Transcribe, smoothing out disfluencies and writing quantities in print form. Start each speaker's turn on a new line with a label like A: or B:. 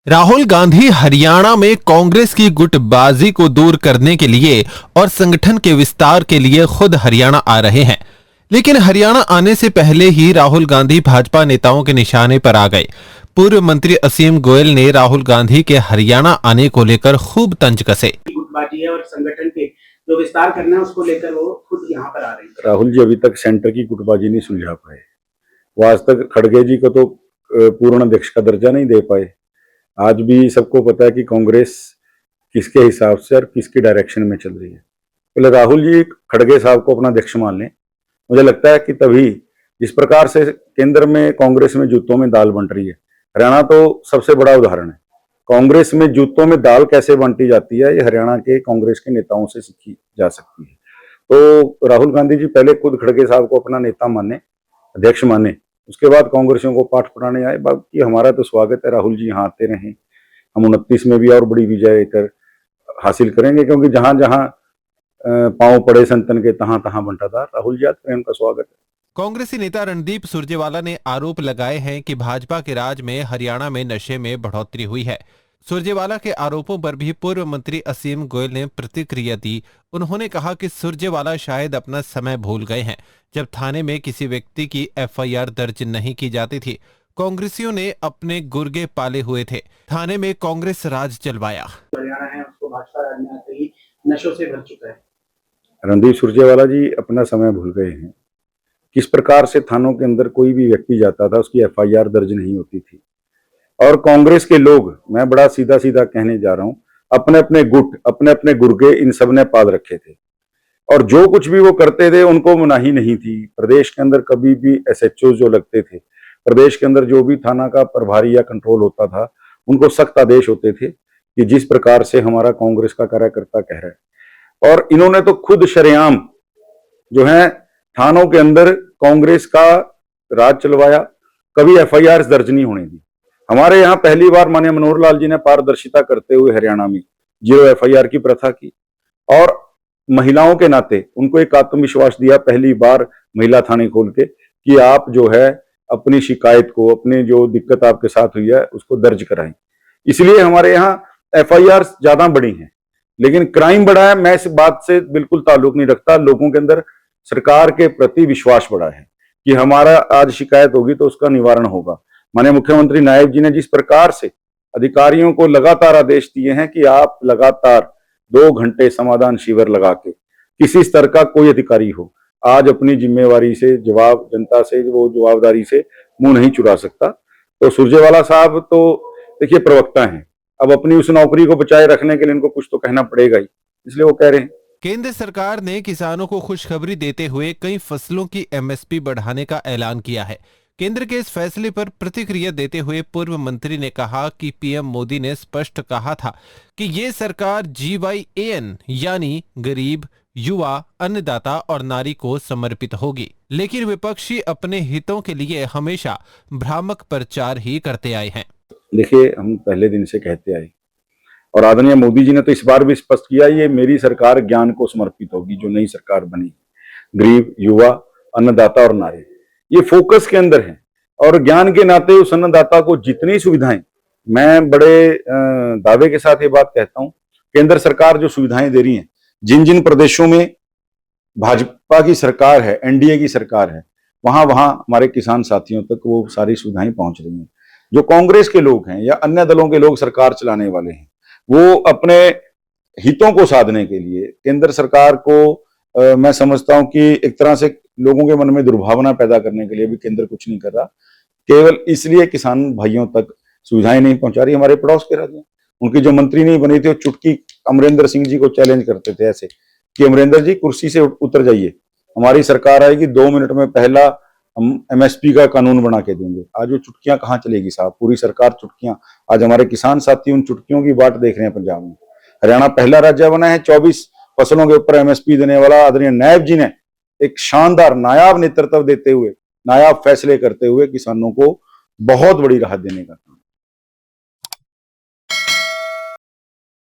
A: राहुल गांधी हरियाणा में कांग्रेस की गुटबाजी को दूर करने के लिए और संगठन के विस्तार के लिए खुद हरियाणा आ रहे हैं। लेकिन हरियाणा आने से पहले ही राहुल गांधी भाजपा नेताओं के निशाने पर आ गए। पूर्व मंत्री असीम गोयल ने राहुल गांधी के हरियाणा आने को लेकर खूब तंज कसे।
B: गुटबाजी है और संगठन के जो विस्तार करना है उसको लेकर वो खुद यहाँ पर आ रहे हैं।
C: राहुल जी अभी तक सेंटर की गुटबाजी नहीं सुलझा पाए। वो आज तक खड़गे जी को तो पूर्ण अध्यक्ष का दर्जा नहीं दे पाए। आज भी सबको पता है कि कांग्रेस किसके हिसाब से और किसकी डायरेक्शन में चल रही है। पहले राहुल जी खड़गे साहब को अपना अध्यक्ष मान लें। मुझे लगता है कि तभी जिस प्रकार से केंद्र में कांग्रेस में जूतों में दाल बंट रही है, हरियाणा तो सबसे बड़ा उदाहरण है। कांग्रेस में जूतों में दाल कैसे बांटी जाती है, ये हरियाणा के कांग्रेस के नेताओं से सीखी जा सकती है। तो राहुल गांधी जी पहले खुद खड़गे साहब को अपना नेता माने, अध्यक्ष माने, उसके बाद कांग्रेसियों को पाठ पढ़ाने आए। बाकी हमारा तो स्वागत है, राहुल जी यहाँ आते रहें। हम 29 में भी और बड़ी विजय कर हासिल करेंगे, क्योंकि जहां जहां पांव पड़े संतन के तहां तहां बंटाधार। राहुल जी आते हैं, उनका स्वागत है।
A: कांग्रेसी नेता रणदीप सुरजेवाला ने आरोप लगाए हैं कि भाजपा के राज में हरियाणा में नशे में बढ़ोतरी हुई है। सुरजेवाला के आरोपों पर भी पूर्व मंत्री असीम गोयल ने प्रतिक्रिया दी। उन्होंने कहा कि सुरजेवाला शायद अपना समय भूल गए हैं, जब थाने में किसी व्यक्ति की एफआईआर दर्ज नहीं की जाती थी। कांग्रेसियों ने अपने गुर्गे पाले हुए थे, थाने में कांग्रेस राज चलवाया।
B: हरियाणा है उसको भाजपा राज में आते ही नशों से भर चुका है।
C: रणदीप सुरजेवाला जी अपना समय भूल गए हैं। किस प्रकार से थानों के अंदर कोई भी व्यक्ति जाता था, उसकी एफआईआर दर्ज नहीं होती थी। और कांग्रेस के लोग, मैं बड़ा सीधा सीधा कहने जा रहा हूं, अपने अपने गुट, अपने अपने गुर्गे इन सब ने पाल रखे थे। और जो कुछ भी वो करते थे उनको मनाही नहीं थी। प्रदेश के अंदर कभी भी एसएचओ जो लगते थे, प्रदेश के अंदर जो भी थाना का प्रभारी या कंट्रोल होता था, उनको सख्त आदेश होते थे कि जिस प्रकार से हमारा कांग्रेस का कार्यकर्ता कह रहा है। और इन्होंने तो खुद शरेआम जो है थानों के अंदर कांग्रेस का राज चलवाया, कभी एफआईआर दर्ज नहीं होने दी। हमारे यहाँ पहली बार माननीय मनोहर लाल जी ने पारदर्शिता करते हुए हरियाणा में 0 एफआईआर की प्रथा की, और महिलाओं के नाते उनको एक आत्मविश्वास दिया, पहली बार महिला थाने खोल के, कि आप जो है अपनी शिकायत को, अपनी जो दिक्कत आपके साथ हुई है उसको दर्ज कराएं। इसलिए हमारे यहाँ एफआईआर ज्यादा बढ़ी हैं, लेकिन क्राइम बढ़ा है। मैं इस बात से बिल्कुल ताल्लुक नहीं रखता। लोगों के अंदर सरकार के प्रति विश्वास बढ़ा है कि हमारा आज शिकायत होगी तो उसका निवारण होगा। माननीय मुख्यमंत्री नायब जी ने जिस प्रकार से अधिकारियों को लगातार आदेश दिए हैं कि आप लगातार 2 घंटे समाधान शिविर लगा के, किसी स्तर का कोई अधिकारी हो, आज अपनी जिम्मेवारी से जवाब, जनता से वो जवाबदारी से मुंह नहीं चुरा सकता। तो सुरजेवाला साहब तो देखिए प्रवक्ता हैं, अब अपनी उस नौकरी को बचाए रखने के लिए इनको कुछ तो कहना पड़ेगा ही, इसलिए वो कह रहे हैं।
A: केंद्र सरकार ने किसानों को खुशखबरी देते हुए कई फसलों की एमएसपी बढ़ाने का ऐलान किया है। केंद्र के इस फैसले पर प्रतिक्रिया देते हुए पूर्व मंत्री ने कहा कि पीएम मोदी ने स्पष्ट कहा था कि ये सरकार GYAN यानी गरीब, युवा, अन्नदाता और नारी को समर्पित होगी। लेकिन विपक्षी अपने हितों के लिए हमेशा भ्रामक प्रचार ही करते आए हैं।
C: देखिए, हम पहले दिन से कहते आए, और आदरणीय मोदी जी ने तो इस बार भी स्पष्ट किया, ये मेरी सरकार ज्ञान को समर्पित होगी। जो नई सरकार बनी, गरीब, युवा, अन्नदाता और नारी, ये फोकस के अंदर है। और ज्ञान के नाते उस अन्नदाता को जितनी सुविधाएं, मैं बड़े दावे के साथ ये बात कहता हूं, केंद्र सरकार जो सुविधाएं दे रही है, जिन जिन प्रदेशों में भाजपा की सरकार है, एनडीए की सरकार है, वहां वहां हमारे किसान साथियों तक वो सारी सुविधाएं पहुंच रही हैं। जो कांग्रेस के लोग हैं या अन्य दलों के लोग सरकार चलाने वाले हैं, वो अपने हितों को साधने के लिए केंद्र सरकार को मैं समझता हूं कि एक तरह से लोगों के मन में दुर्भावना पैदा करने के लिए भी केंद्र कुछ नहीं कर रहा। केवल इसलिए किसान भाइयों तक सुविधाएं नहीं पहुंचा रही। हमारे पड़ोस के राज्य, उनकी जो मंत्री नहीं बनी थी, वो चुटकी अमरिंदर सिंह जी को चैलेंज करते थे ऐसे कि अमरिंदर जी कुर्सी से उतर जाइए, हमारी सरकार आएगी, 2 मिनट में पहला हम एमएसपी का कानून बना के देंगे। आज वो चुटकियां कहाँ चलेगी साहब, पूरी सरकार चुटकियां। आज हमारे किसान साथी उन चुटकियों की बाट देख रहे हैं। पंजाब में हरियाणा पहला राज्य बना है 24 फसलों के ऊपर एमएसपी देने वाला। आदरणीय नायब जी ने एक शानदार नायाब नेतृत्व देते हुए, नायाब फैसले करते हुए किसानों को बहुत बड़ी राहत देने का काम